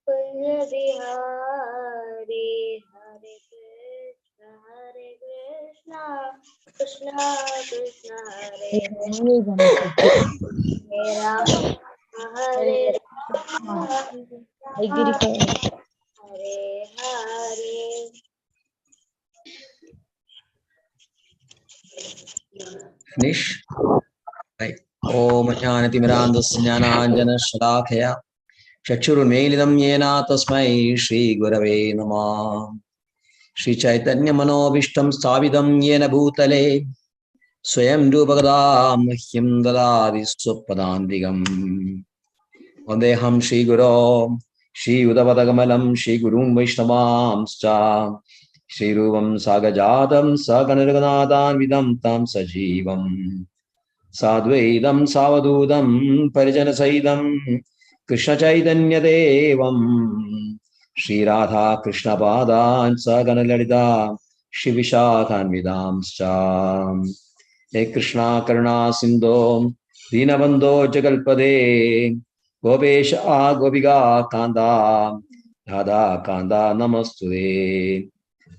Kunja Bihari, Hare Krishna, Krishna Krishna, Hare Rama, Hare Rama, Hare Hare. Finish. Right. Om Jnanatimirandasya Jnananjana Shalakaya Chakshurunmilitam Yena Tasmai Shri Gurave Namah. Shri Chaitanya Manobishtam Stavidam Yena Bhutale Swayam Rupakadam Mahyam Dadadi Swapadandigam. Vandeham Shri Guru Shri Udavadagamalam Shri Gurum Vaishnavamscha Shri Rupam Sagajatam Saganirganadan Vidam Tam Sajivam Sadvaidam Savadudam Parijana Saidam Krishna Chaitanya Devam Shri Radha Krishna Padan Sagana Lalita Shri Vishakhan Vidamscha. He Krishna Karuna Sindho Dinabandho Jagalpade Gopesha Gopiga Kanda Radha Kanda Namastude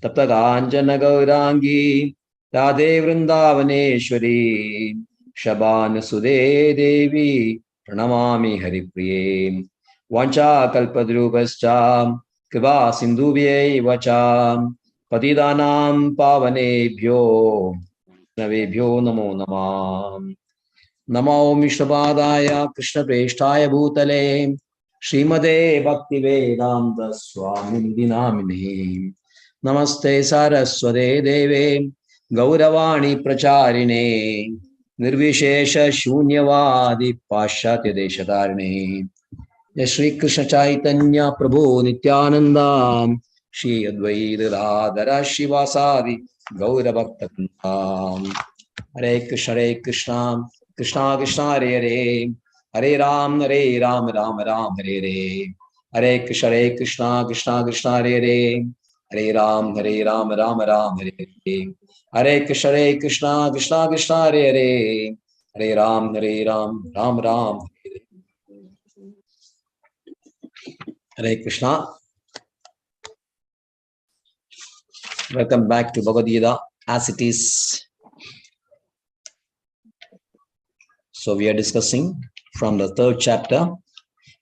Tapta Ganjana Gaurangi Radhe Vrindavaneshwari Shaban Sude Devi Pranamami Haripriye Vancha Kalpadrupascha Kriva Sindhubhye Vacha Patidanam Pavanebhyo Navebhyo Namo Namah. Namo Vishnupadaya Krishna Preshtaya Bhutale Srimade Bhakti Vedanta Swami Dinamine Namaste Saraswate Deve Gauravani Pracharine Nirvishesha Shunyavadi Pashatya Deshatarine Shri Krishna Chaitanya Prabhu Nityananda Shri Advaita Radhara Shivasadi Gaura Bhakta Hare Krishna Krishna Krishna Hare Hare Hare Ram Ram Ram Hare Hare Hare Krishna Krishna Krishna Hare Hare Hare Ram Ram Ram Hare Hare Hare Krishna Krishna Krishna Hare Hare Hare Ram Ram Ram Hare Krishna. Welcome back to Bhagavad Gita as it is. So we are discussing from the 3rd chapter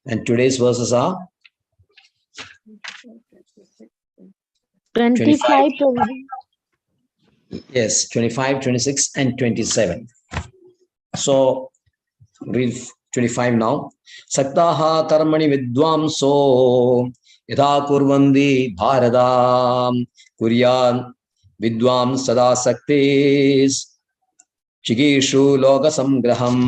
and today's verses are 25. Yes, 25, 26 and 27. So read 25 now. Saktaha karmani vidvamso yatha kurvandi bharadam kuryan vidvam sada saktis Chigishu loga samgraham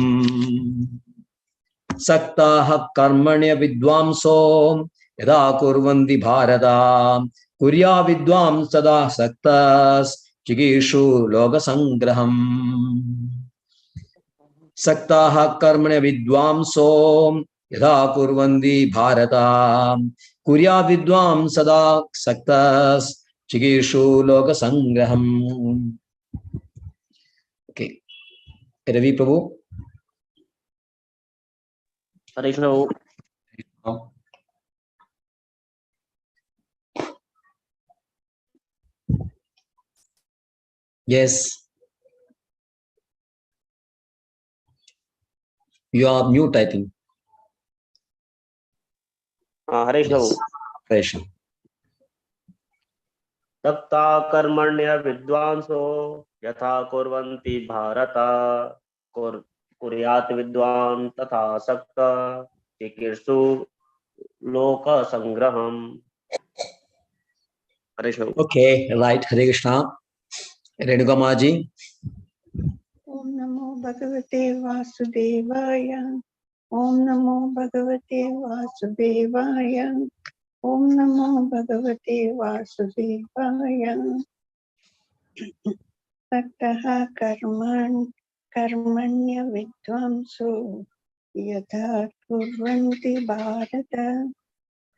Saktaha karmanya vidvamso yada kurvandi bharata kurya vidvam sada saktas Chigishu loga sangraham Saktaha karmanya vidvamso yada kurvandi bharata kurya vidvam sada saktas Chigishu loga sangraham. Okay. Ravi Prabhu. Hare Krishna. Yes. You are mute, I think. Hare Krishna. Yes. Hare Krishna. Takta karmanya vidvanso yatha kurvanti bharata kuryat vidwan tatha sakta chikirsu loka sangraham. Hare Krishna. Okay, right. Hare Krishna. Renuka Maji. Om Namo Bhagavate Vasudevaya. Om Namo Bhagavate Vasudevaya. Om Namo Bhagavate Vasudevaya. Saktaha karmanya vidvamso yatha kurvanti bharata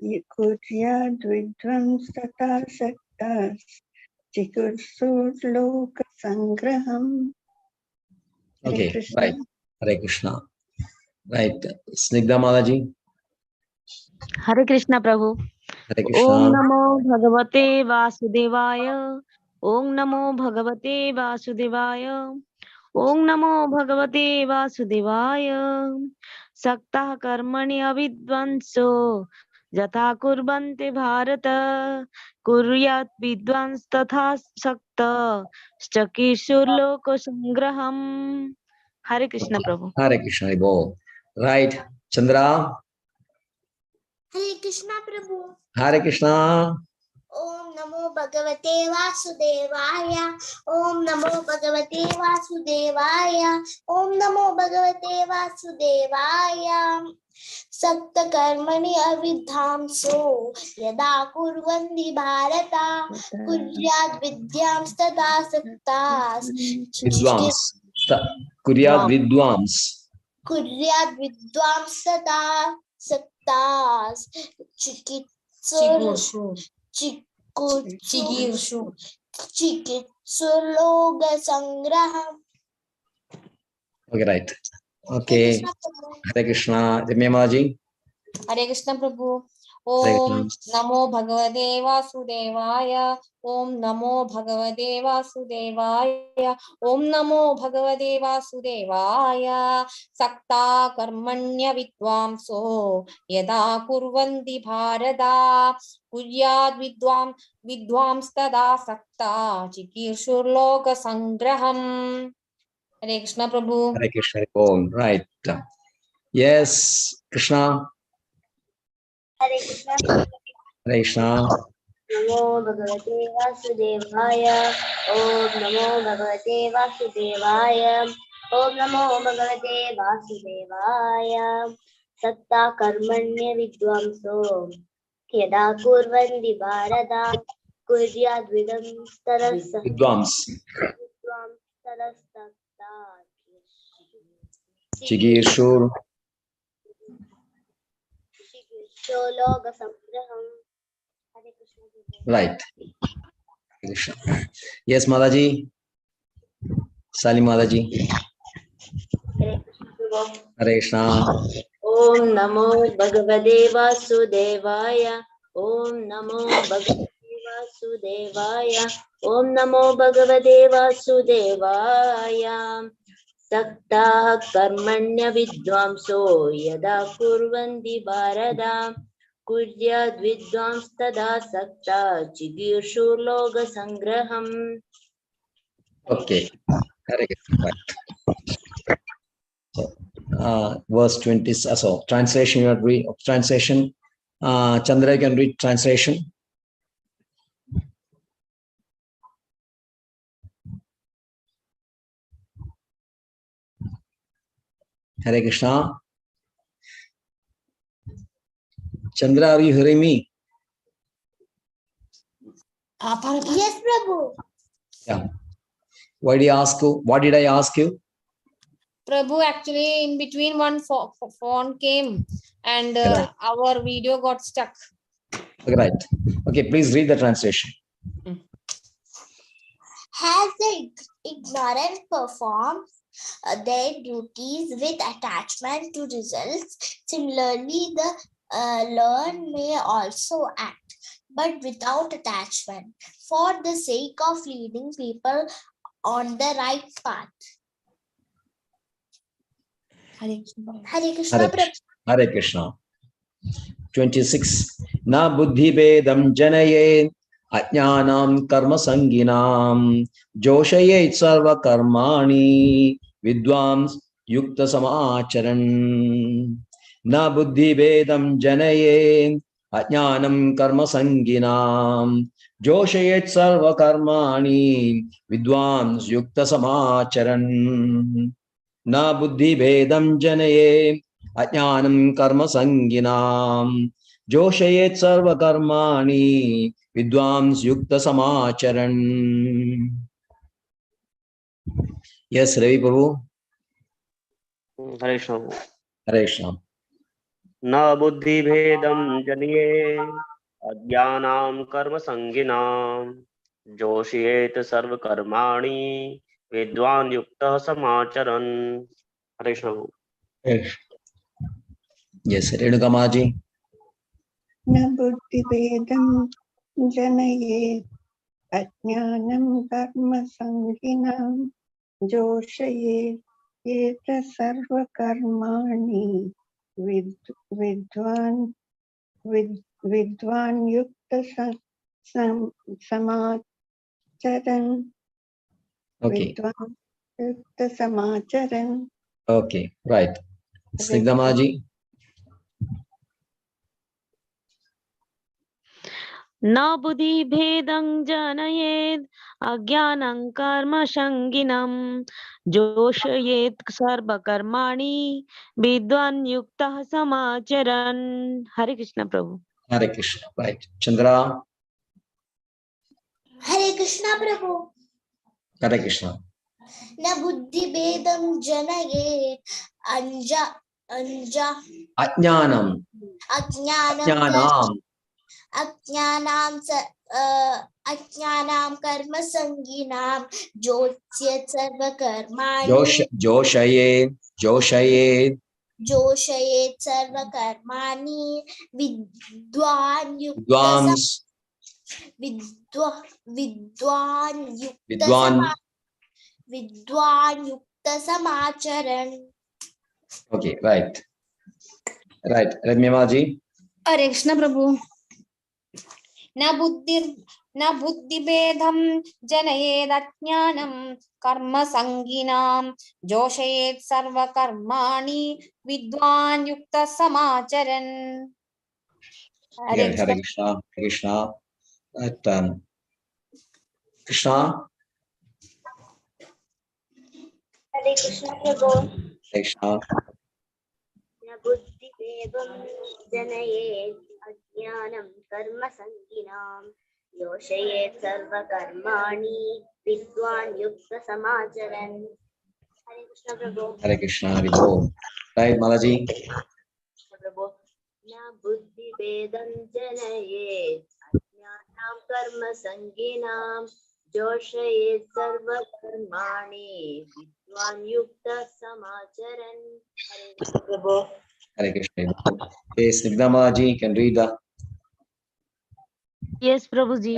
kuryad vidvamsata saktas chikursu loka sangraham. Okay, right. Hare Krishna. Right. Snigdha Mataji. Hare Krishna Prabhu. Hare Om Krishna. Namo Bhagavate Vasudevaya. Om Namo Bhagavate Vasudevaya. Om Namo Bhagavate Vasudevaya. Saktah karmani avidvanso jatha kurbante bharata kuryat vidvans tatha sakta stakishur loko sangraham. Hare Krishna Okay. Prabhu. Hare Krishna. Bo. Right. Chandra. Hare Krishna Prabhu. Hare Krishna. Om Namo Bhagavate Vasudevaya. Om Namo Bhagavate Vasudevaya. Om Namo Bhagavate Vasudevaya. Sakta karmani avidhamso yada kurvandi bharata kuryat vidyams tada saktas Vidvams. Kuryat vidvams. kuryat vidyams tada saktas chikitsuloga sangraham. Okay, right. Okay. Hare Krishna. Ramya Mataji. Hare Krishna Prabhu. Hare Om Krishna. Namo Bhagavate Vasudevaya. Om Namo Bhagavate Vasudevaya. Om Namo Bhagavate Vasudevaya. Sakta Karmanya Vidvamso Yada Kurvanti Bharata Kuryat Vidvams Tada Sakta Chikirshur Loka Sangraham. Hare Krishna Prabhu. Hare Krishna. Om. Right. Yes, Krishna. Hare Krishna. Hare Krishna. Namo Bhagavate Vasudevaya. Om Namo Bhagavate Vasudevaya. Om Namo Bhagavate Vasudevaya. Satta Karmanya Vidvamso Yada Kurvandi Bharata Kuryat Vidam Tarasa Vidvams. Vidvam Tarasakta Chigirshur. Shologa Samgraham. Hare Krishna. Right. Krishna. Yes, Mataji. Salim Mataji. Hare Krishna. Om Namo Bhagavate Vasudevaya. Om Namo Bhagavate Vasudevaya. Om Namo Bhagavate Vasudevaya. Sakta Karmanya Vidvamso Yada Kurvandi Bharata Kuryat Vidvams Tada Sakta Chigirshur Loga Sangraham. Okay. Hare Krishna. Right. So, verse 20. So, translation. You read translation. Chandra, you can read translation. Hare Krishna. Chandra, are you hearing me? Yes, Prabhu. Yeah. Why did I ask you? What did I ask you? Prabhu, actually in between one phone came and Right. our video got stuck. Right. Okay, please read the translation. Has the ignorant performed their duties with attachment to results, similarly the learned may also act, but without attachment, for the sake of leading people on the right path. Hare Krishna. Hare Krishna. Hare Krishna. 26. Na buddhi bedam janaye ajnanam karma sanginam joshayet sarva karmani vidvams yukta samacharan. Na buddhi bedam janaye ajnanam karma sanginam joshayet sarva karmani vidvams yukta samacharan. Na buddhi bedam janaye ajnanam karma sanginam joshayet sarva karmani vidvams yukta samacharan. Yes, Ravi Prabhu. Hare Krishna. Hare Krishna. Na buddhi bhedam janiye ajnanam karma sanginam joshiyet sarva karmani vidwan yukta samacharan. Hare Krishna. Yes, Renuka Maji. न बुद्धिभेदं जनयेत् अज्ञानं कर्मसङ्गिनां जोषयेत् एत सर्वकर्माणि विद्वान् युक्त समाचरन् Okay. विद्वान् युक्त समाचरन्. Okay. Right. Snigdhamaji. न बुद्धिभेदं जनयेत् अज्ञानं कर्मसङ्गिनं जोषयेत् सर्वकर्माणि विद्वान् युक्तः समाचरन्. हरे कृष्ण प्रभु. Hare Krishna. Right. Chandra. Hare Krishna Prabhu. Hare Krishna. न बुद्धिभेदं जनयेत् Ajnanam. अज्ञानां कर्मसङ्गिनां जोष्येत् सर्वकर्माणि जोषयेत् सर्वकर्माणि विद्वान् युक्त समाचरन्. Okay, right. Right. Ramyamaji. Hare Krishna Prabhu. न बुद्धिभेदं जनयेत् अज्ञानं कर्मसङ्गिनां जोषयेत् सर्वकर्माणि विद्वान् युक्तः समाचरन्. Hare Krishna. Krishna. Right. Krishna. Hare Krishna Prabhu. Krishna. न बुद्धिभेदं जनयेत् अज्ञानं कर्मसङ्गिनां योषयेत् सर्वकर्माणि विद्वान् युक्त समाचरन्. हरे कृष्ण प्रभु. Hare Krishna. Hare Bol. Right, Malaji. प्रभु. न बुद्धिभेदं जनयेत् अज्ञानं कर्मसङ्गिनां जोषयेत् सर्वकर्माणि विद्वान् युक्त समाचरन्. हरे कृष्ण प्रभु. Hare Krishna. Okay, Snigdhamaji can read the. Yes, Prabhuji.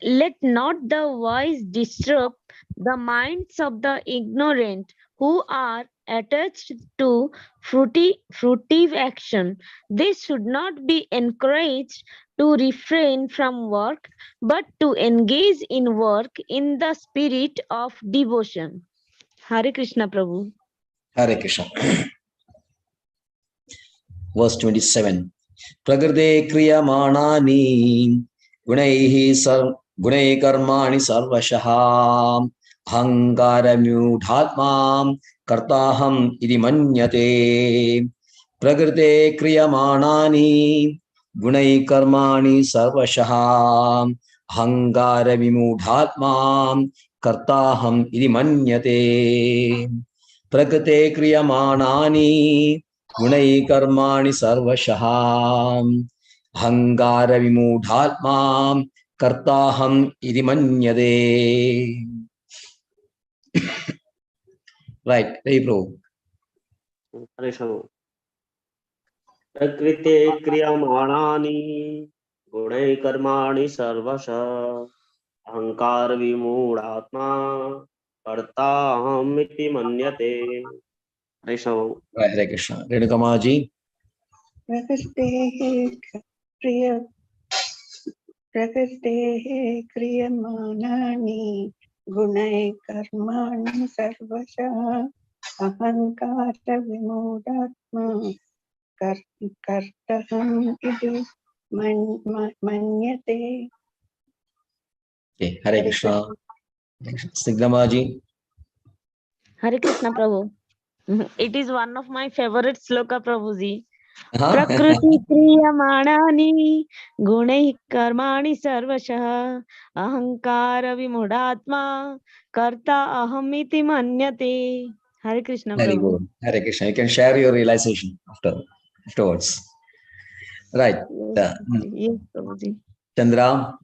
Let not the wise disturb the minds of the ignorant who are attached to fruitive action. They should not be encouraged to refrain from work, but to engage in work in the spirit of devotion. Hare Krishna Prabhu. Hare Krishna. Verse 27. Prakrite kriyamanani gunai karmani sarvashah ahankara myudhatmam kartaham iti manyate. Prakrite kriyamanani gunai karmani sarvashah ahankara vimudhatmam kartaham iti manyate. Prakrite kriyamanani gunai karmani sarvashah ahankara vimudhatmam kartaham iti manyate. Right, hey bro. हरे कृष्ण प्रकृते क्रियमाणानि गुणैः कर्माणि सर्वशः अहंकार विमूढात्मा कर्ताहमिति मन्यते. हरे Krishna. Right, Hare Krishna. Renukamaji. प्रकृतेः क्रियमाणानि गुणैः कर्माणि सर्वशः अहङ्कारविमूढात्मा कर्तहम् इति मन्यते. Okay, Hare Krishna. Snigdhamaji. Hare Krishna Prabhu. It is one of my favorite sloka, Prabhuji. Prakriti kriyamanani gunai karmani sarvashah ahankara vimudhatma karta ahamiti manyate. Hare Krishna Very Prabhu. good. Hare Krishna. You can share your realization afterwards. Right. Yes, Prabhuji. Chandra.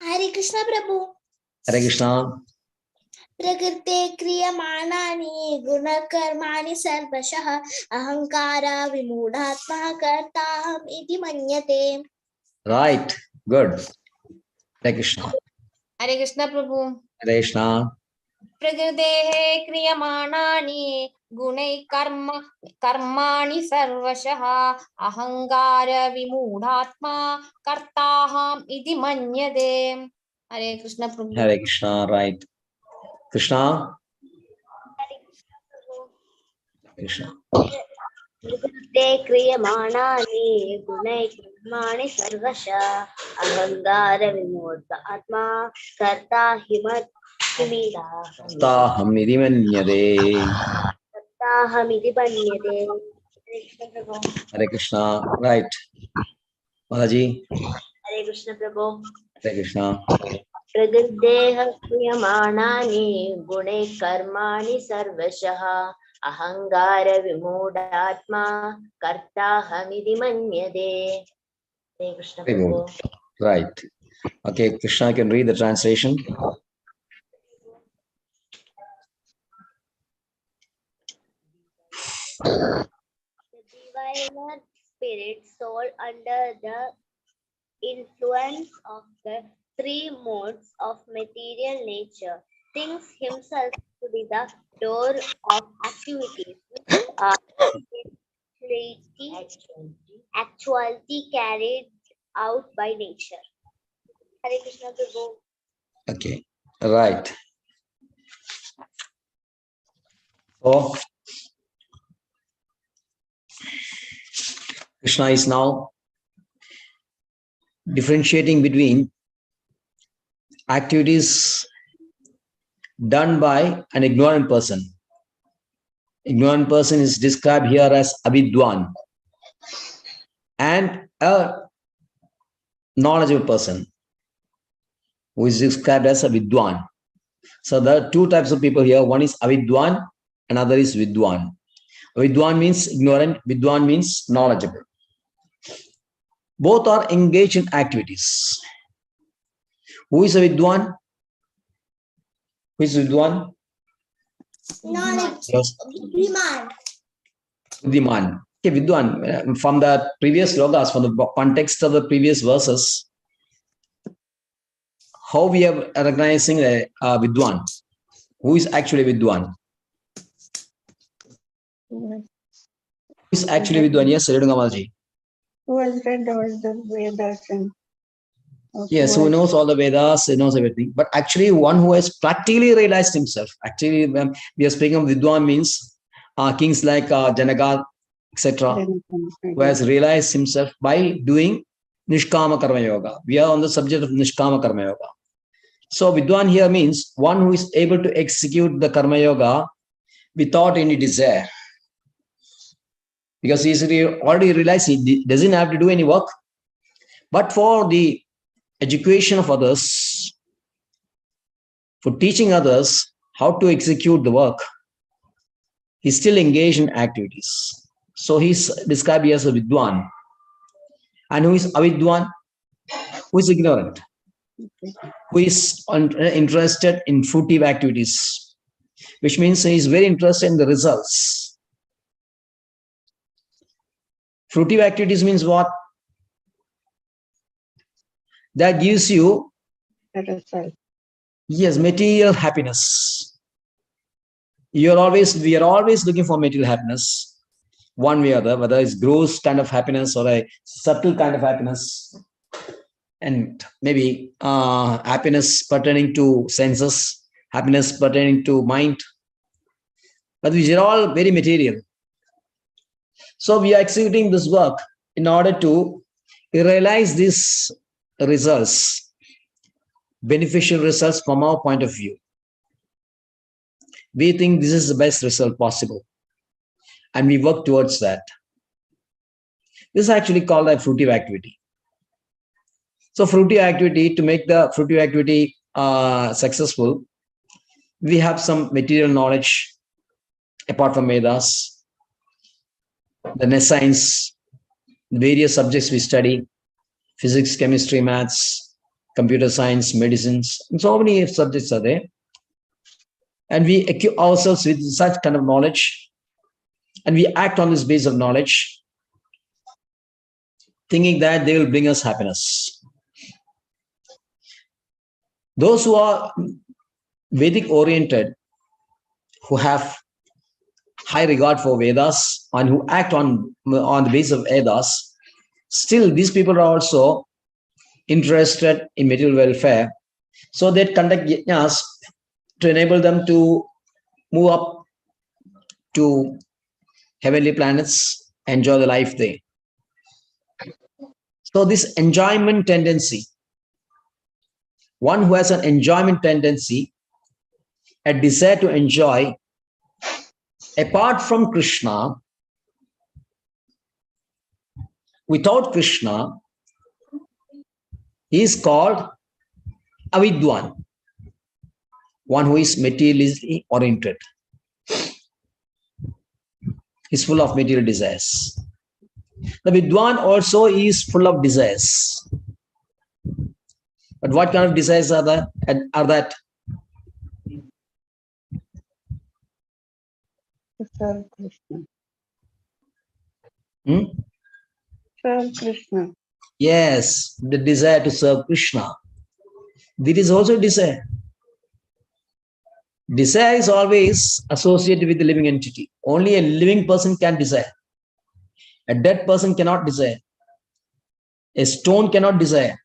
Hare Krishna Prabhu. Hare Krishna. प्रकृते क्रियमाणानि गुणकर्माणि सर्वशः अहंकारा विमूढात्मा कर्ताहम् इति मन्यते. Right. Good. Hare Krishna. Hare Krishna Prabhu. Hare Krishna. प्रकृतेः क्रियमाणानि गुणैः कर्माणि सर्वशः अहंकार विमूढात्मा कर्ताहम् इति मन्यते. हरे कृष्ण प्रभु. Hare Krishna. Right. Krishna. Krishna. प्रकृते क्रियमाणानि गुणैः कर्माणि सर्वशः अहंकार विमूढ आत्मा कर्ता Taham manyate. कर्ताहमिति मन्यते. Hare Krishna. Right. Maharaji. हरे कृष्ण प्रभु. Hare Krishna. प्रकृतेः क्रियमाणानि गुणैः कर्माणि सर्वशः अहंकार विमूढात्मा कर्ताहमिति मन्यते. हरे Krishna Very Prabhu. good. Right. Okay, Krishna can read the translation. The diviner spirit soul under the influence of the three modes of material nature thinks himself to be the door of activities which are actuality carried out by nature. Hare Krishna Prabhu. Okay. Right. So Krishna is now differentiating between activities done by an ignorant person. Ignorant person is described here as avidwan, and a knowledgeable person who is described as a vidwan. So there are two types of people here. One is avidwan, another is vidwan. Vidwan means ignorant, vidwan means knowledgeable. Both are engaged in activities. Who is a vidwan? Who is vidwan? Knowledge. Yes. Demand. Buddhiman. Okay, Vidwan, from the previous slokas, from the context of the previous verses, how we are recognizing a Vidwan? Who is actually Vidwan? Who is actually Vidwan? Yes, Redungamalji. Who has read all the Vedas and Yes, who knows all the Vedas, he knows everything. But actually, one who has practically realized himself. Actually, we are speaking of Vidwan means kings like Janaka, etc., who has realized himself by doing Nishkama Karma Yoga. We are on the subject of Nishkama Karma Yoga. So Vidwan here means one who is able to execute the Karma Yoga without any desire. Because he's already realized he doesn't have to do any work. But for the education of others, for teaching others how to execute the work, he's still engaged in activities. So he's described as a Vidwan. And who is Avidwan? Who is ignorant? Who is interested in fruitive activities, which means he is very interested in the results. Fruitive activities means what? That gives you, yes, material happiness. We are always looking for material happiness, one way or other, whether it's gross kind of happiness or a subtle kind of happiness, and maybe happiness pertaining to senses, happiness pertaining to mind, but these are all very material. So we are executing this work in order to realize these results, beneficial results from our point of view. We think this is the best result possible, and we work towards that. This is actually called a fruitive activity. So fruitive activity, to make the fruitive activity successful, we have some material knowledge apart from Vedas, the science, various subjects we study, physics, chemistry, maths, computer science, medicines, and so many subjects are there. and we equip ourselves with such kind of knowledge, and we act on this base of knowledge, thinking that they will bring us happiness. Those who are Vedic oriented, who have high regard for Vedas and who act on the basis of Vedas, still these people are also interested in material welfare. So they conduct yajnas to enable them to move up to heavenly planets, enjoy the life there. So this enjoyment tendency, one who has an enjoyment tendency, a desire to enjoy apart from Krishna, without Krishna, he is called avidwan, one who is materialistically oriented. He's full of material desires. The vidwan also is full of desires. But what kind of desires are that? To serve Krishna. Serve Krishna. Yes, the desire to serve Krishna. This is also desire. Desire is always associated with the living entity. Only a living person can desire. A dead person cannot desire. A stone cannot desire.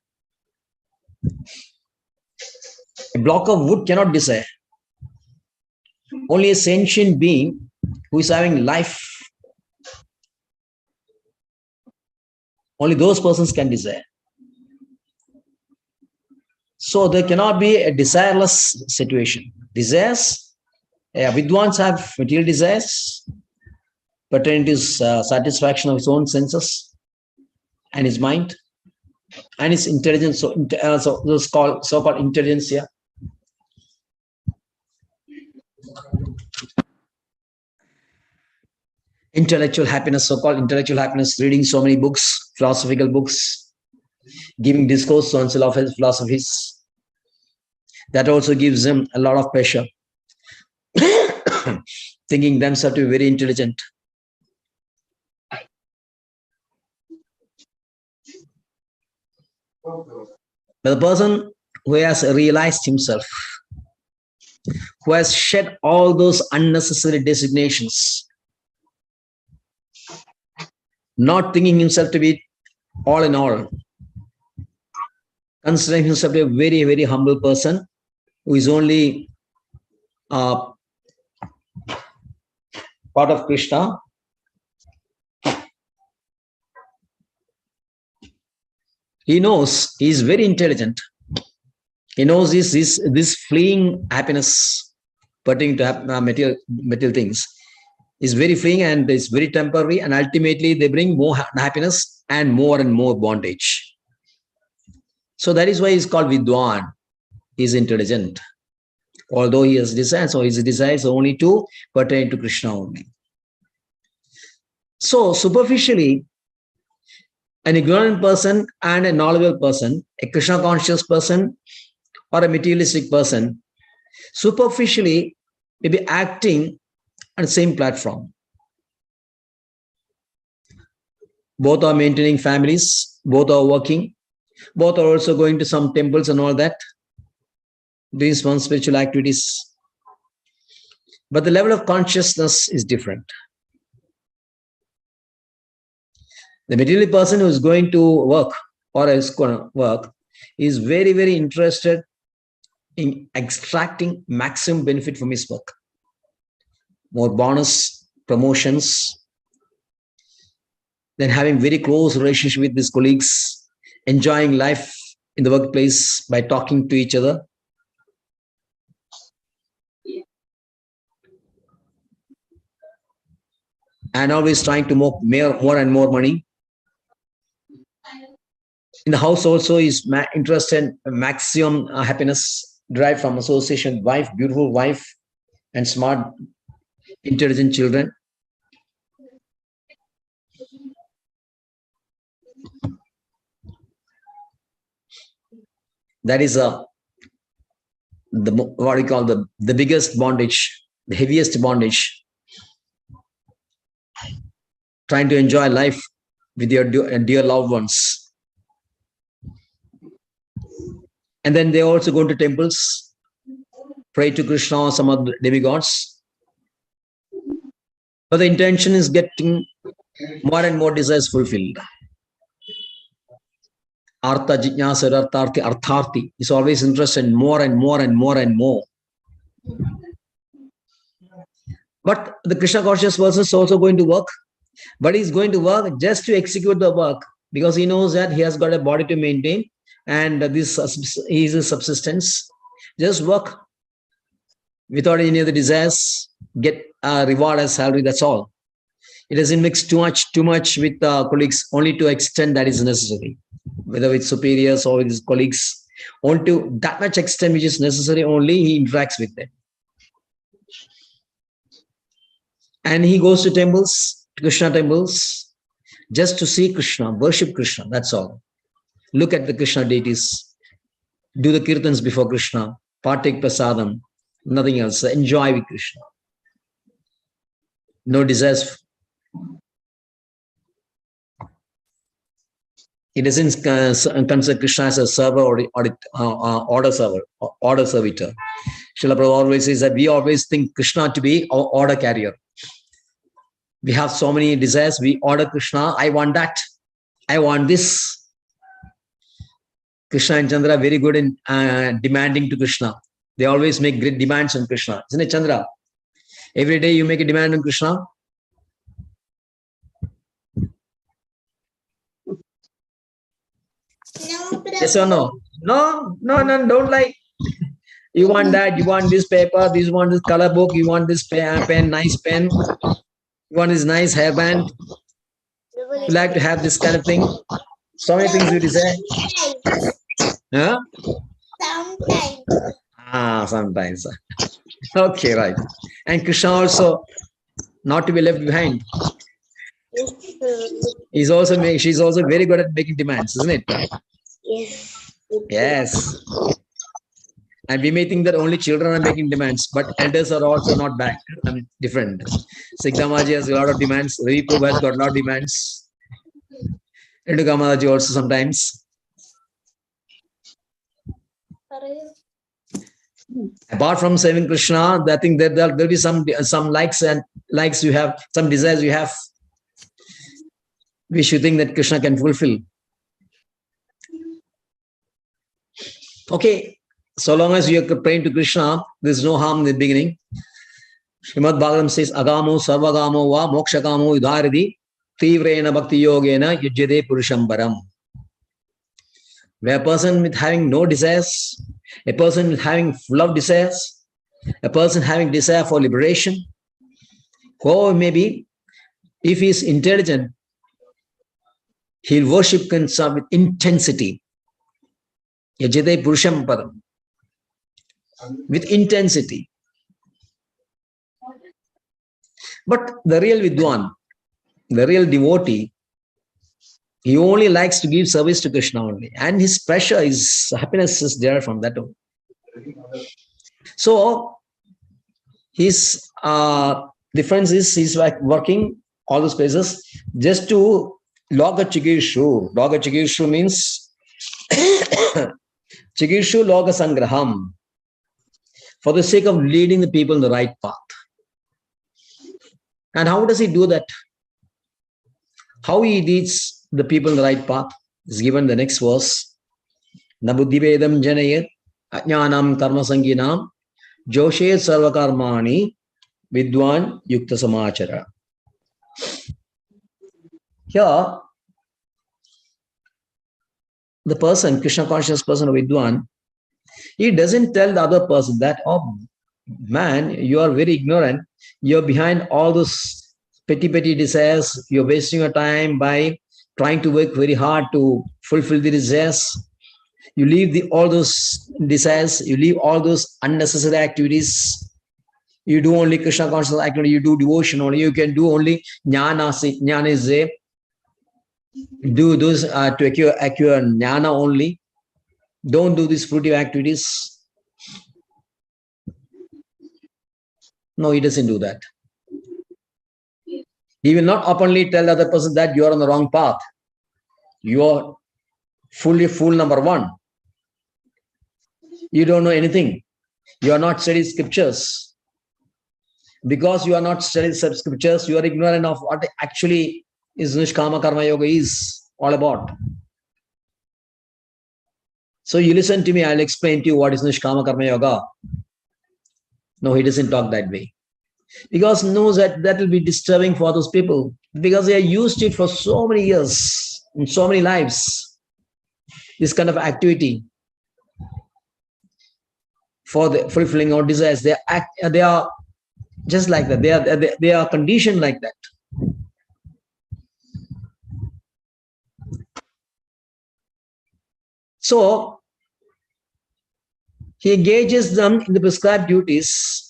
A block of wood cannot desire. Only a sentient being who is having life, only those persons can desire. So there cannot be a desireless situation. Desires, vidwans have material desires pertaining to satisfaction of his own senses and his mind and his intelligence. So those so-called intelligence here. Intellectual happiness, so-called intellectual happiness, reading so many books, philosophical books, giving discourse on philosophies. That also gives them a lot of pleasure. Thinking themselves to be very intelligent. But the person who has realized himself, who has shed all those unnecessary designations, not thinking himself to be all in all, considering himself to be a very, very humble person who is only part of Krishna. He knows he is very intelligent. He knows this fleeting happiness pertaining to material things is very fleeting and is very temporary, and ultimately they bring more happiness and more bondage. So that is why he's called Vidwan. He is intelligent. Although he has desires, so his desires only to pertain to Krishna only. So superficially, an ignorant person and a knowledgeable person, a Krishna conscious person or a materialistic person, superficially may be acting on the same platform. Both are maintaining families, both are working, both are also going to some temples and all that, doing some spiritual activities. But the level of consciousness is different. The material person who is going to work or is going to work is very, very interested in extracting maximum benefit from his work. More bonus, promotions, then having very close relationship with his colleagues, enjoying life in the workplace by talking to each other. And always trying to make more and more money. In the house also is interested in maximum happiness derived from association with wife, beautiful wife, and smart, intelligent children. That is a what we call the biggest bondage, the heaviest bondage, trying to enjoy life with your dear loved ones. And then they also go to temples, pray to Krishna or some other demigods. But the intention is getting more and more desires fulfilled. Artha Jijnasa Artharthi is always interested in more and more and more and more. But the Krishna conscious person is also going to work, but he's going to work just to execute the work because he knows that he has got a body to maintain and this is a subsistence. Just work without any other desires, get a reward as salary, that's all. It doesn't mix too much with colleagues, only to extent that is necessary, whether with superiors or with his colleagues, only to that much extent which is necessary only he interacts with them. And he goes to temples, Krishna temples, just to see Krishna, worship Krishna, that's all. Look at the Krishna deities, do the kirtans before Krishna, partake prasadam, nothing else, enjoy with Krishna. No desires. He doesn't consider Krishna as a server or order server, order servitor. Srila Prabhupada always says that we always think Krishna to be our order carrier. We have so many desires. We order Krishna. I want that. I want this. Krishna and Chandra are very good in demanding to Krishna. They always make great demands on Krishna. Isn't it, Chandra? Every day you make a demand on Krishna. No, Yes or no? No, don't lie. You want that, you want this paper, you want this color book, you want this pen, nice pen, you want this nice hairband. You like to have this kind of thing. So many things you desire. Huh? Sometimes. Sometimes. Okay, right. And Krishna also not to be left behind. She's also very good at making demands, isn't it? Yes. Yes. And we may think that only children are making demands, but elders are also not bad. I mean, different. Sikdamaji has a lot of demands. Ravi Prabhu has got a lot of demands. Renukamadaji also sometimes. Apart from serving Krishna, I think that there'll be some likes you have, some desires you have, which you think that Krishna can fulfill. Okay, so long as you are praying to Krishna, there's no harm in the beginning. Srimad Bhagavatam says, Agamo sarvagamo va mokshakamo udharidi tivrena bhakti yogena yujyade purushambaram. Where a person with having no desires, a person with having full of desires, a person having desire for liberation, whoever may be, if he is intelligent, he'll worship Krishna with intensity. Yajade Purusham Padam. With intensity. But the real Vidwan, the real devotee, he only likes to give service to Krishna only. And his pressure, his happiness is there from that only. So, his difference is he's like working all those places just to loga chigishu. Loga chigishu means chigishu loga sangraham. For the sake of leading the people in the right path. And how does he do that? How he leads the people in the right path is given in the next verse. Nabuddhivedam janayet ajnanam karma sanginam joshet sarvakarmani vidwan yukta samachara. Here, the person, Krishna conscious person of Vidwan, he doesn't tell the other person that, oh man, you are very ignorant. You're behind all those petty desires. You're wasting your time by trying to work very hard to fulfill the desires. You leave all those desires. You leave all those unnecessary activities. You do only Krishna conscious activity. You do devotion only. You can do only jnana. Jnana is a do those to acquire jnana only. Don't do these fruitive activities. No, he doesn't do that. He will not openly tell the other person that you are on the wrong path. You are fully fool number one. You don't know anything. You are not studying scriptures. Because you are not studying scriptures, you are ignorant of what actually is Nishkama Karma Yoga is all about. So you listen to me, I'll explain to you what is Nishkama Karma Yoga. No, he doesn't talk that way. Because knows that that will be disturbing for those people. Because they have used it for so many years, in so many lives. This kind of activity for the fulfilling our desires. They are just like that. They are conditioned like that. So he engages them in the prescribed duties.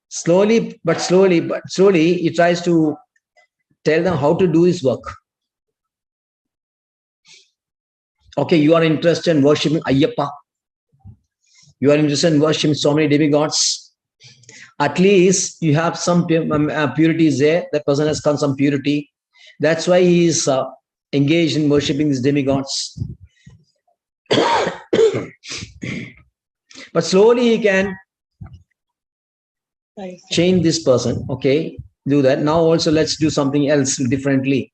Slowly, he tries to tell them how to do his work. Okay, you are interested in worshipping Ayyappa. You are interested in worshipping so many demigods. At least you have some purities there. That person has come some purity. That's why he is engaged in worshipping these demigods. But slowly he can change this person. Okay, do that. Now also let's do something else differently.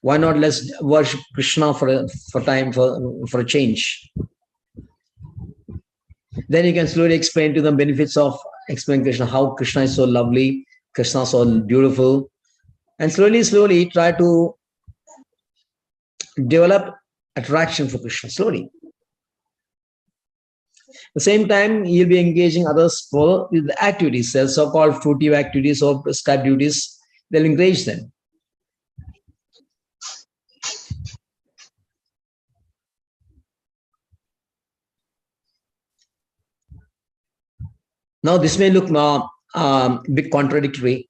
Why not let's worship Krishna for a change. Then you can slowly explain to them benefits of explaining Krishna, how Krishna is so lovely, Krishna is so beautiful. And slowly try to develop attraction for Krishna, slowly. At the same time, you'll be engaging others for the activities, so-called fruitive activities or prescribed duties. They'll engage them. Now, this may look a bit contradictory,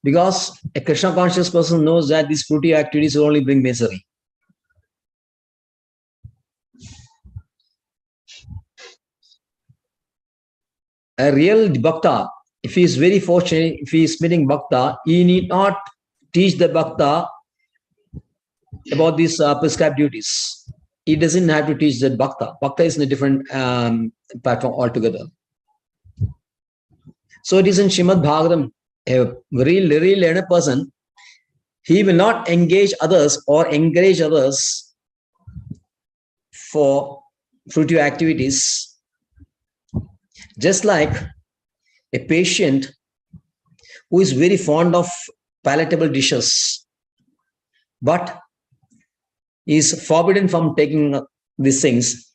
because a Krishna conscious person knows that these fruitive activities will only bring misery. A real bhakta, if he is very fortunate, if he is meeting bhakta, he need not teach the bhakta about these prescribed duties. He doesn't have to teach that bhakta. Bhakta is in a different platform altogether. So it is in Srimad Bhagavatam, a very learned person, he will not engage others or encourage others for fruitive activities. Just like a patient who is very fond of palatable dishes, but is forbidden from taking these things,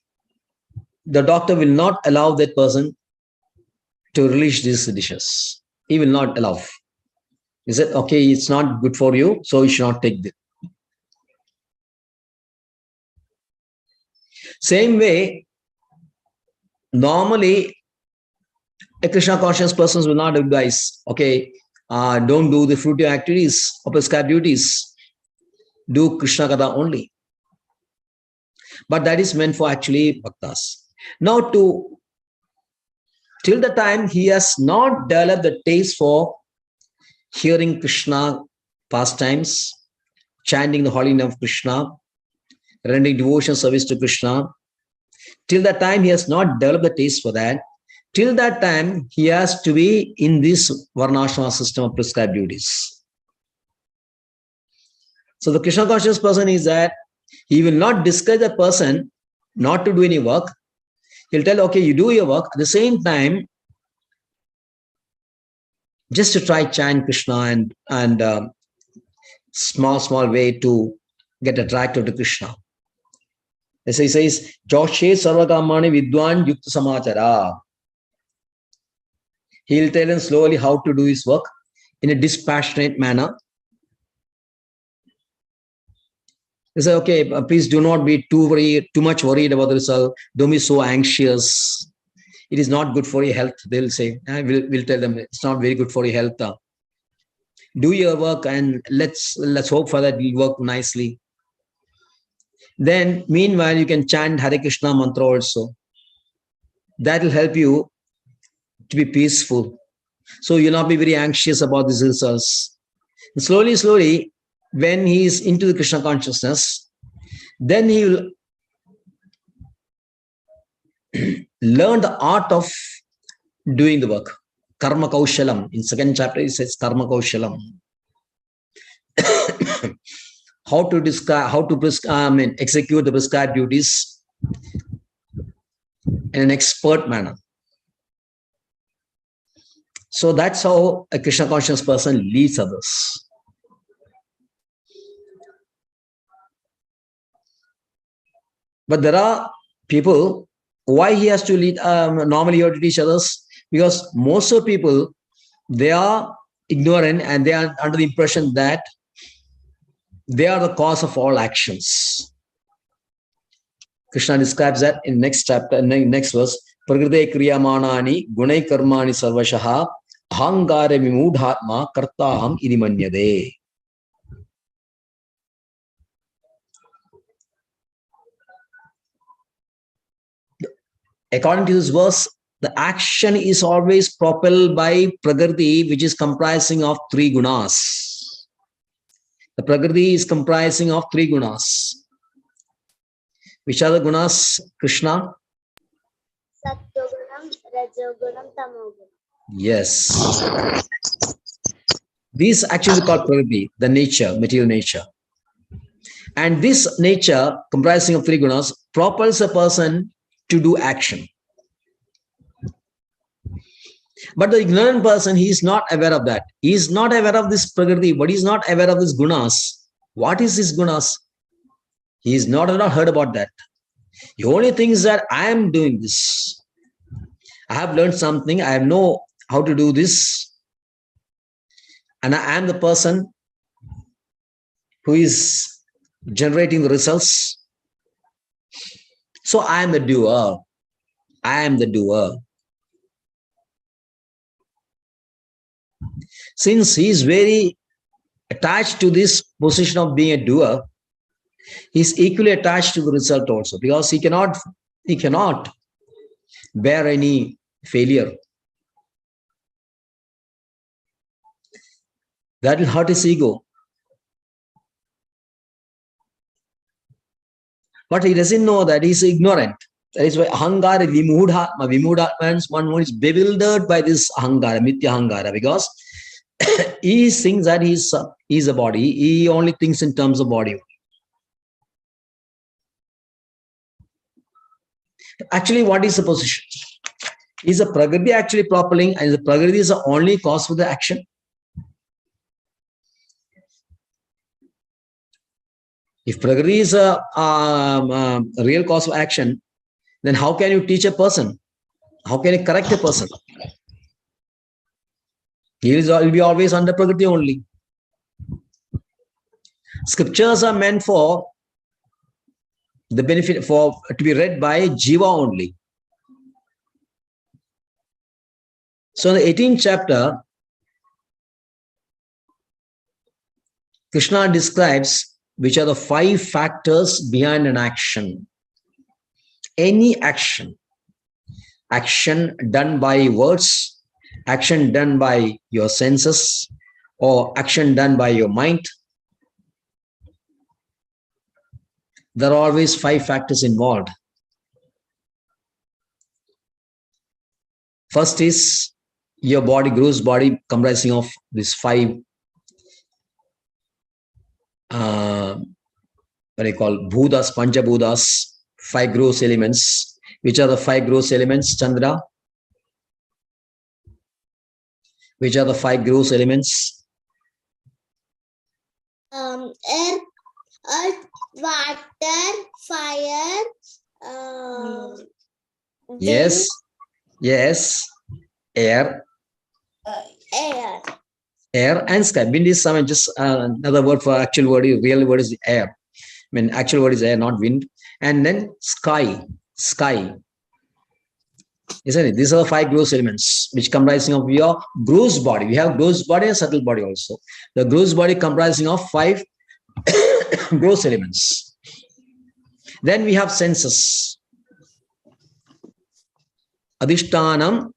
the doctor will not allow that person to release these dishes. He will not allow. He said, okay, it's not good for you, so you should not take this. Same way, normally, a Krishna conscious person will not advise, okay, don't do the fruitive activities or prescribed duties. Do Krishna Katha only. But that is meant for actually bhaktas. Now, till the time he has not developed the taste for hearing Krishna pastimes, chanting the holy name of Krishna, rendering devotion service to Krishna, till that time he has not developed the taste for that. Till that time, he has to be in this Varnashrama system of prescribed duties. So the Krishna conscious person is that he will not discourage the person not to do any work. He'll tell, okay, you do your work. At the same time, just to try chant Krishna and small way to get attracted to Krishna. As he says, Joshe Sarvakamani Vidwan Yukta Samachara. He'll tell him slowly how to do his work in a dispassionate manner. He say, okay, please do not be too much worried about the result. Don't be so anxious. It is not good for your health. They'll say, we'll tell them it's not very good for your health. Do your work and let's hope for that it'll work nicely. Then, meanwhile, you can chant Hare Krishna mantra also. That will help you to be peaceful. So you'll not be very anxious about these results. And slowly, when he is into the Krishna consciousness, then he will learn the art of doing the work. Karma kaushalam. In second chapter, it says karma kaushalam. How to execute the prescribed duties in an expert manner. So that's how a Krishna conscious person leads others. But there are people, why he has to lead, normally you have to teach others, because most of people, they are ignorant and they are under the impression that they are the cause of all actions. Krishna describes that in next chapter, next verse. Prakrite kriyamanani gunai karmani sarvashaha ahangare vimudhatma kartaham iti manyade. According to this verse, the action is always propelled by Prakriti, which is comprising of 3 gunas. The Prakriti is comprising of 3 gunas. Which are the gunas, Krishna? Sattvagunam, Rajogunam, Tamogunam. Yes. These actually called Prakriti, the nature, material nature. And this nature, comprising of 3 gunas, propels a person to do action. But the ignorant person, he is not aware of that. He is not aware of this Prakriti, but he is not aware of this gunas. What is this gunas? He is not heard about that. The only thing is that I am doing this. I have learned something. I know how to do this. And I am the person who is generating the results. So I am the doer. I am the doer. Since he is very attached to this position of being a doer, he is equally attached to the result also, because he cannot bear any failure. That will hurt his ego. But he doesn't know that he is ignorant. That is why ahangara vimudha. Vimudha means one who is bewildered by this ahangara, mithya ahangara, because he thinks that he is a body. He only thinks in terms of body. Actually, what is the position? Is the Prakriti actually propelling, and the Prakriti is the only cause for the action? If Prakriti is a real cause of action, then how can you teach a person? How can you correct a person? He will be always under Prakriti only. Scriptures are meant for the benefit, for to be read by Jiva only. So in the 18th chapter, Krishna describes which are the 5 factors behind an action. Any action done by words, action done by your senses, or action done by your mind, there are always 5 factors involved. First is your body, gross body, comprising of these 5 what I call bhudas, pancha bhudas, 5 gross elements. Which are the 5 gross elements, Chandra? Which are the 5 gross elements? Air, earth, water, fire. Yes, air, Air. and sky. Wind is some just another word for actual word. Real word is air. I mean, actual word is air, not wind. And then sky. Isn't it? These are the 5 gross elements which comprising of your gross body. We have gross body and subtle body also. The gross body comprising of 5 gross elements. Then we have senses. Adhishtanam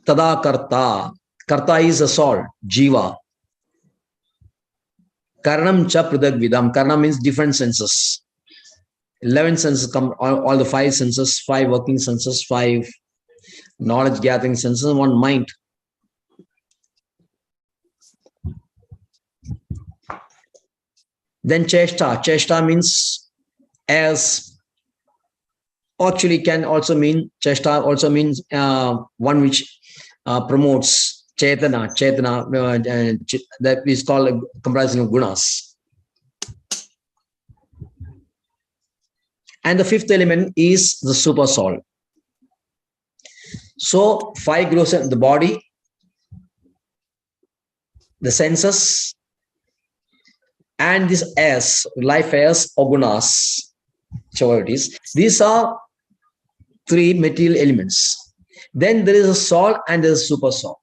Tada karta. Karta is a soul, jiva. Karnam cha pridagvidam. Karna means different senses. 11 senses come, all the 5 senses, 5 working senses, 5 knowledge gathering senses, and 1 mind. Then cheshta. Cheshta means as, actually can also mean, cheshta also means one which promotes chetana. Chetana that is called comprising of gunas. And the 5th element is the super soul. So 5 grows in the body, the senses, and this S, life as or gunas, whichever it is. These are 3 material elements. Then there is a soul and there is a super soul.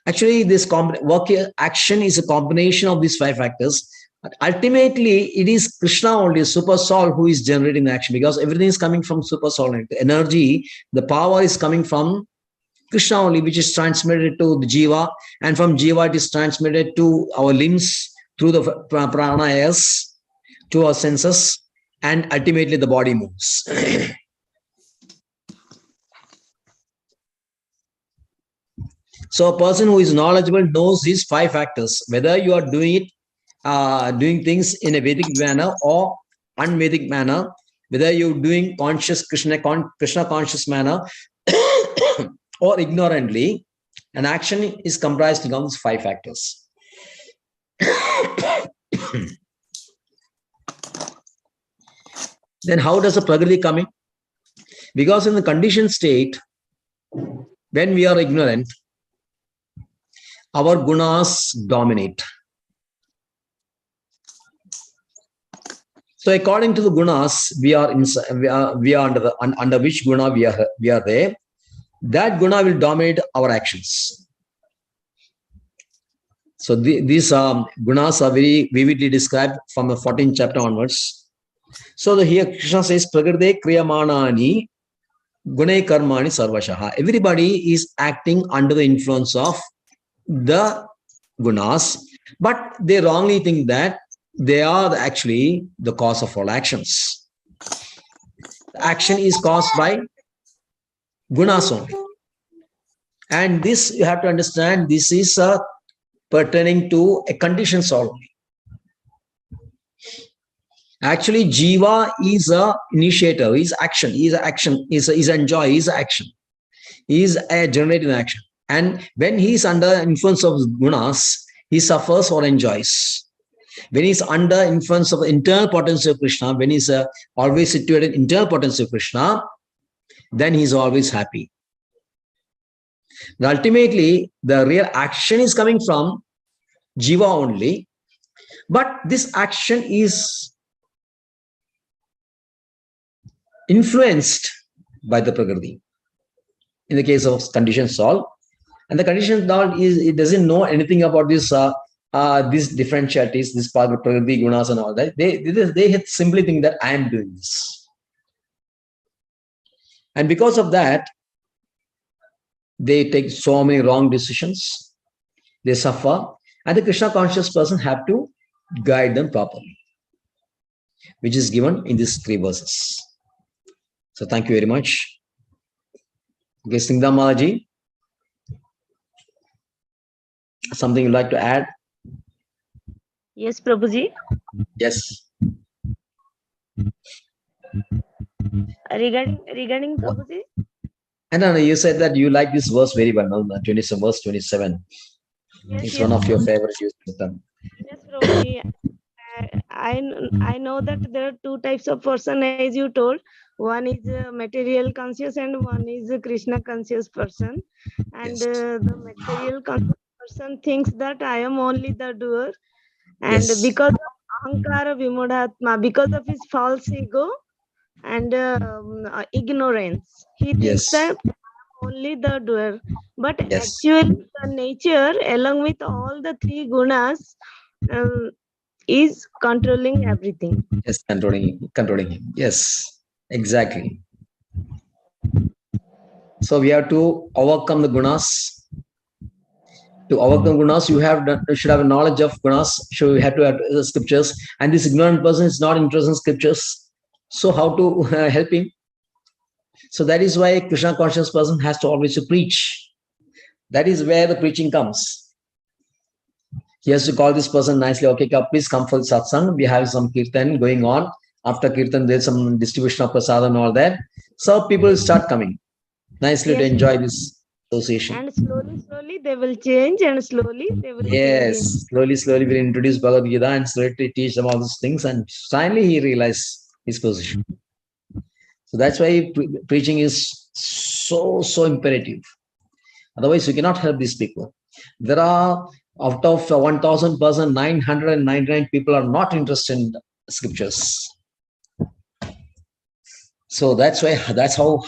Actually, this work action is a combination of these 5 factors. But ultimately, it is Krishna only, super soul, who is generating the action, because everything is coming from super soul. The energy, the power is coming from Krishna only, which is transmitted to the jiva, and from jiva it is transmitted to our limbs through the pranayas, to our senses, and ultimately the body moves. So a person who is knowledgeable knows these 5 factors, whether you are doing it, doing things in a Vedic manner or un-Vedic manner, whether you're doing conscious Krishna conscious manner or ignorantly, an action is comprised of these 5 factors. Then how does the Prakriti come in? Because in the conditioned state, when we are ignorant, our gunas dominate. So according to the gunas, we are under which guna we are there. That guna will dominate our actions. So these gunas are very vividly described from the 14th chapter onwards. So here Krishna says, Prakrite kriyamanani gune karmani sarvashaha. Everybody is acting under the influence of the gunas, but they wrongly think that they are actually the cause of all actions. The action is caused by gunas only. And this, you have to understand, this is pertaining to a conditioned soul only. Actually, jiva is a initiator, is action, is enjoy, is action, is a generating action. And when he is under influence of gunas, he suffers or enjoys. When he's under influence of the internal potency of Krishna, when he's always situated in internal potency of Krishna, then he's always happy. But ultimately, the real action is coming from jiva only, but this action is influenced by the Prakriti. In the case of conditioned soul, and the conditioned soul it doesn't know anything about this. These differentialities, this Prakriti, gunas, and all that. They simply think that I am doing this, and because of that, they take so many wrong decisions. They suffer, and the Krishna conscious person have to guide them properly, which is given in these 3 verses. So thank you very much. Okay, Singdam Maharaji, something you'd like to add? Yes, Prabhuji. Yes. Regarding Prabhuji. And you said that you like this verse very well, no? Verse 27. Yes, it's one of your favorite uses. Yes, Prabhuji. I know that there are 2 types of person, as you told. One is material conscious and one is a Krishna conscious person. And Yes. the material conscious person thinks that I am only the doer. And Yes. because of ahankara vimudhatma, because of his false ego and ignorance, he thinks Yes. that only the doer. But Yes. actually, the nature, along with all the 3 gunas, is controlling everything. Yes, controlling him. Yes, exactly. So we have to overcome the gunas. To overcome gunas, you should have a knowledge of gunas. So you have to have the scriptures. And this ignorant person is not interested in scriptures. So how to help him? So that is why Krishna conscious person has to always preach. That is where the preaching comes. He has to call this person nicely. Okay, please come for the satsang. We have some kirtan going on. After kirtan, there's some distribution of prasad and all that. So people will start coming nicely to enjoy this association. And slowly they will change, and slowly they will Yes, slowly we'll introduce Bhagavad Gita and slowly teach them all these things, and finally he realized his position. So that's why preaching is so imperative. Otherwise, you cannot help these people. There are out of 1,000 person, 999 people are not interested in scriptures. So that's how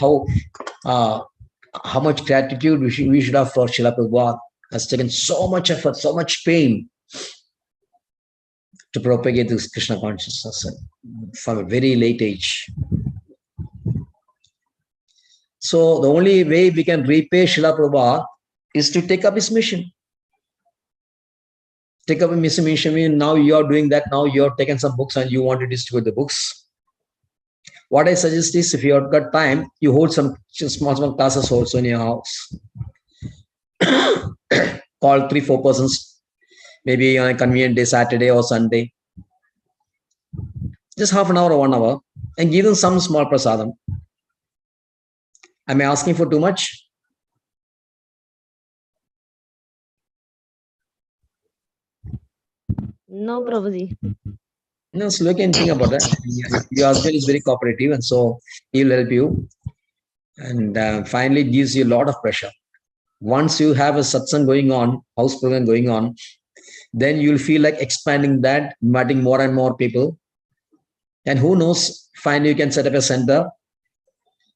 much gratitude we should have for Srila Prabhupada. Has taken so much effort, so much pain to propagate this Krishna consciousness from a very late age. So the only way we can repay Srila Prabhupada is to take up his mission. Take up a mission. Now you are doing that. Now you are taking some books and you want to distribute the books. What I suggest is, if you have got time, you hold some small classes also in your house. Call 3-4 persons, maybe on a convenient day, Saturday or Sunday. Just half an hour or 1 hour, and give them some small prasadam. Am I asking for too much? No, Prabhuji. No, so you can think about that. Your husband is very cooperative, and so he will help you. And finally, it gives you a lot of pressure. Once you have a satsang going on, house program going on, then you'll feel like expanding that, inviting more and more people. And who knows, finally you can set up a center,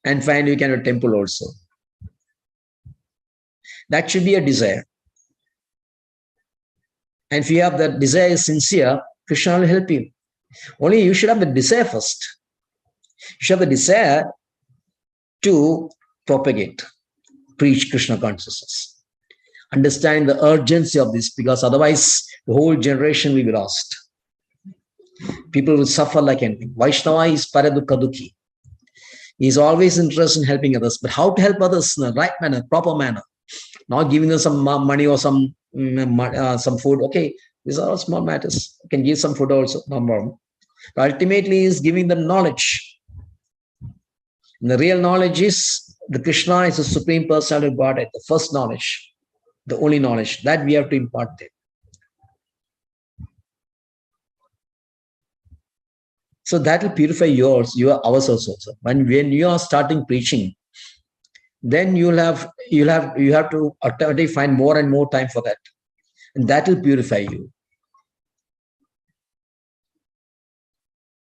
and finally you can have a temple also. That should be a desire. And if you have that desire is sincere, Krishna will help you. Only you should have the desire first. You should have the desire to propagate, preach Krishna consciousness. Understand the urgency of this, because otherwise the whole generation will be lost. People will suffer like anything. Vaishnava is paradukha dukhi. He is always interested in helping others. But how to help others in the right manner, proper manner? Not giving them some money or some food. Okay, these are all small matters. You can give some food also, no problem. But ultimately is giving them knowledge. And the real knowledge is the Krishna is the Supreme Personality of Godhead, the first knowledge, the only knowledge that we have to impart there. So that will purify ours also. When you are starting preaching, then you have to automatically find more and more time for that, and that will purify you.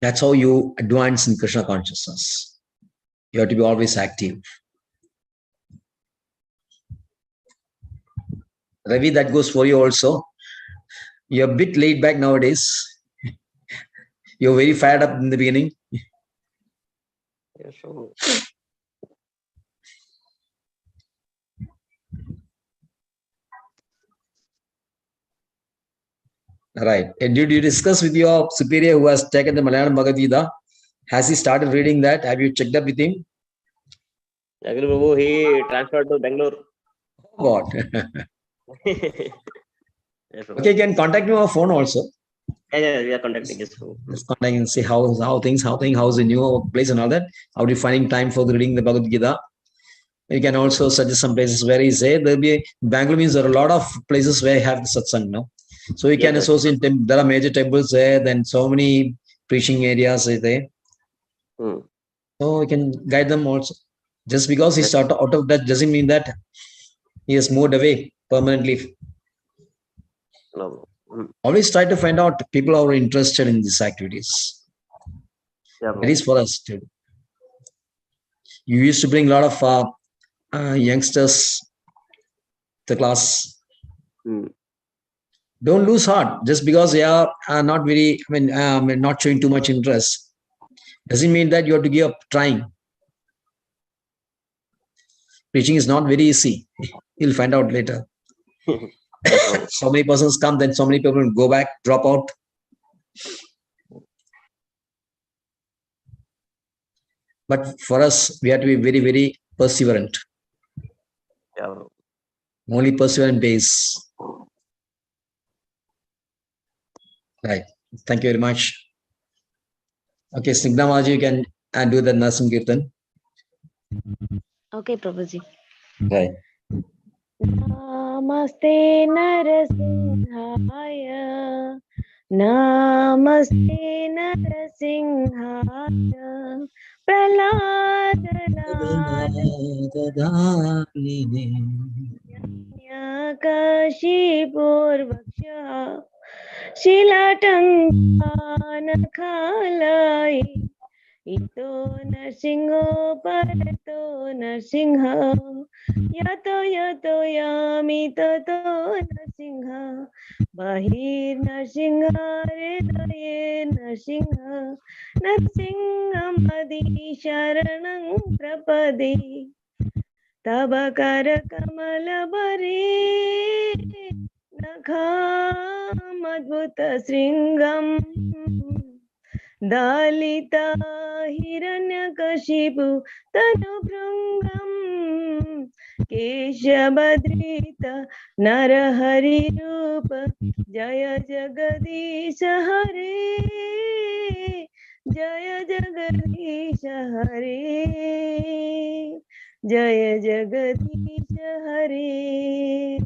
That's how you advance in Krishna consciousness. You have to be always active. Ravi, that goes for you also. You're a bit laid back nowadays. You're very fired up in the beginning. Yeah, sure. Right. And did you discuss with your superior who has taken the Malayalam Bhagavad Gita? Has he started reading that? Have you checked up with him? Actually, Prabhu, he transferred to Bangalore. Oh God. Yes, Prabhu. Okay, you can contact me on phone also. Yeah, we are contacting his Prabhu. Let's contact and see how's the new place and all that. How do you finding time for reading the Bhagavad Gita? You can also suggest some places where he say there'll be Bangalore means there are a lot of places where you have the satsang now. So you can Yes, associate them. There are major temples there, then so many preaching areas are there. So you can guide them also. Just because he started out of that doesn't mean that he has moved away permanently. No. Always try to find out people who are interested in these activities. Yeah, That is for us to do. You used to bring a lot of youngsters to class. Don't lose heart just because they are not very, not showing too much interest. Doesn't mean that you have to give up trying. Preaching is not very easy. You'll find out later. So many persons come, then so many people go back, drop out. But for us, we have to be very, very perseverant. Yeah. Only perseverant pays. Right. Thank you very much. Okay, Snigdha Maji, you can do the Narsing Kirtan. Okay, Prabhuji. Right. Namaste Narasimhaya. Namaste Narasimhaya. Kashiporvaksha Shilatankanakhalai Ito Narsingo Parato Narsinha Yato Yato Yami Tato Narsinha Bahir Narsinha Hridaye Narsinha Narsingamadi Sharanam Prapadi Tabakara Kamala Bari Nakham Adbhuta Sringam Dalita Hiranyakashipu Tanubhrungam Keshabadrita Narahari Rupa Jaya Jagadisha Hare Jaya Jagadisha Hare Jaya Jagadisha Hare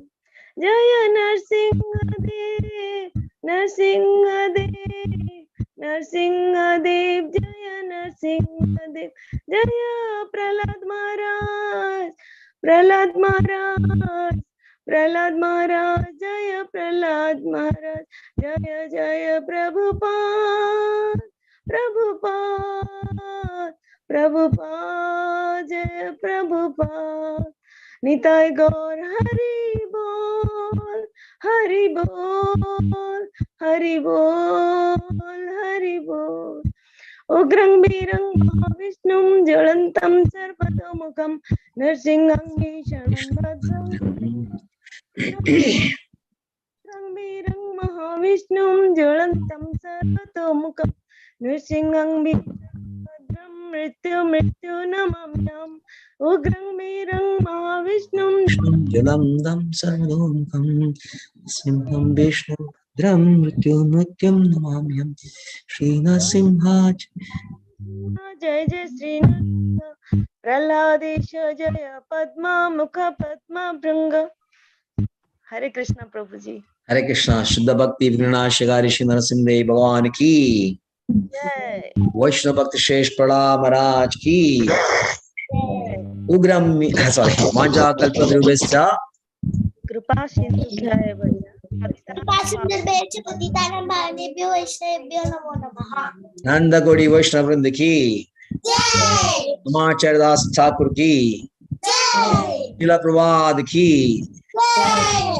Jaya Narsingadev Narsingadev Narsingadev Jaya Narsingadev Jaya Prahlad Maharaj Prahlad Maharaj Prahlad Maharaj Jaya Prahlad Maharaj Jaya Jaya Prabhupada Prabhupada Prabhupada Jaya Prabhupada Nitai Gaur Hari Bol Hari Bol Hari Bol Hari Bol Ugrang Birang Mahavishnum Jalantam Sarvatomukam Narsingham Vishanam Bhadram Ugrang Birang Mahavishnum Jalantam Sarvatomukam Narsingham Bhadram Mrityu Namamyam Ugrang Birang Mahavishnum Jalandam Sarvadokam Simham Vishnu Dram Mrityum Namamyam Shri Narasimha Jai Jai Sri Narasimha Prahladesha Jaya Padma Mukha Padma Bhranga Hare Krishna Prabhuji. Hare Krishna. Shuddha Bhakti Vinana Shigari Shri Narasimha Bhagavan ki Jai. Vaishnava Bhakti Shesh Pralad Maharaj ki Ugram Manja Kalpadrubhescha Kripa Sindhubhyaya Vaja. Pasimnirbhaya Patitanam Bhavanebhyo Vaishnavebhyo Namo Namaha. Nanda Godi Vaishnava Vrinda ki Jai. Amachar Das Thakur ki Jai. Srila Prabhupada ki Jai.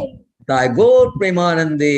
Thy Gaur Premanande